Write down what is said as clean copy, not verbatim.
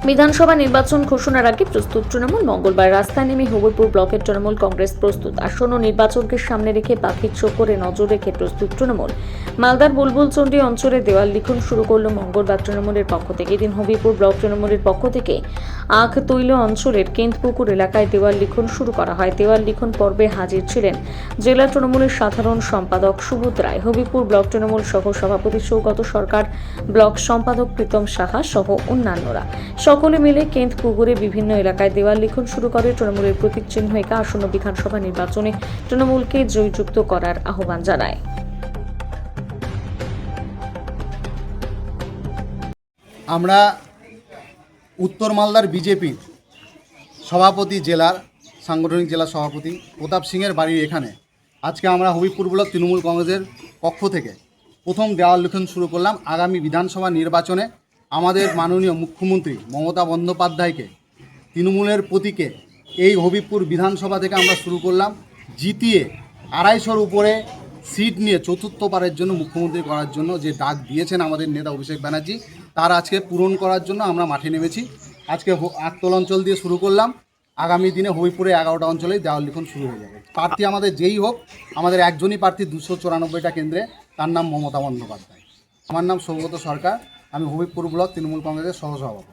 বিধানসভা নির্বাচন ঘোষণার আগে প্রস্তুত তৃণমূল। মঙ্গলবার রাস্তায় নেমে হবিপুর ব্লকের তৃণমূল কংগ্রেস প্রস্তুত। আসন্ন নির্বাচনকে সামনে রেখে পাখির চোখ করে নজর রেখে প্রস্তুত তৃণমূল। মালদার বুলবুলচন্ডী অঞ্চলে দেওয়াল লিখন শুরু করল মঙ্গলবার তৃণমূলের পক্ষ থেকে। এদিন হবিপুর ব্লক তৃণমূলের পক্ষ থেকে আখতৈল অঞ্চলের কেন্দ্রপুকুর এলাকায় দেওয়াল লিখন শুরু করা হয়। দেওয়াল লিখন পর্বে হাজির ছিলেন জেলা তৃণমূলের সাধারণ সম্পাদক সুবোধ রায়, হবিপুর ব্লক তৃণমূল সহ সভাপতি সৌগত সরকার, ব্লক সম্পাদক প্রীতম সাহা সহ অন্যান্যরা। সকলে মিলে কেন্দ্রপুকুরে বিভিন্ন এলাকায় দেওয়াল লিখন শুরু করে তৃণমূলের প্রতীক চিহ্ন এঁকে আসন্ন বিধানসভা নির্বাচনে তৃণমূলকে জয়যুক্ত করার আহ্বান জানায়। আমরা উত্তর মালদার বিজেপির সভাপতি, জেলার সাংগঠনিক জেলা সভাপতি প্রতাপ সিংয়ের বাড়ির এখানে আজকে আমরা হবিপুর ব্লক তৃণমূল কংগ্রেসের পক্ষ থেকে প্রথম দেওয়াল লিখন শুরু করলাম। আগামী বিধানসভা নির্বাচনে আমাদের মাননীয় মুখ্যমন্ত্রী মমতা বন্দ্যোপাধ্যায়কে তৃণমূলের প্রতীকে এই হবিপুর বিধানসভা থেকে আমরা শুরু করলাম, জিতিয়ে 250-র উপরে সিট নিয়ে চতুর্থবারের জন্য মুখ্যমন্ত্রী করার জন্য যে ডাক দিয়েছেন আমাদের নেতা অভিষেক ব্যানার্জি, তার আজকে পূরণ করার জন্য আমরা মাঠে নেমেছি। আজকে আটতল অঞ্চল দিয়ে শুরু করলাম, আগামী দিনে হবিপুরে 11টা অঞ্চলেই দেওয়াল লিখন শুরু হয়ে যাবে। প্রার্থী আমাদের যেই হোক, আমাদের একজনই প্রার্থী 294টা কেন্দ্রে, তার নাম মমতা বন্দ্যোপাধ্যায়। আমার নাম সৌগত সরকার, আমি হবিপুর ব্লক তৃণমূল কংগ্রেসের সহসভাপতি।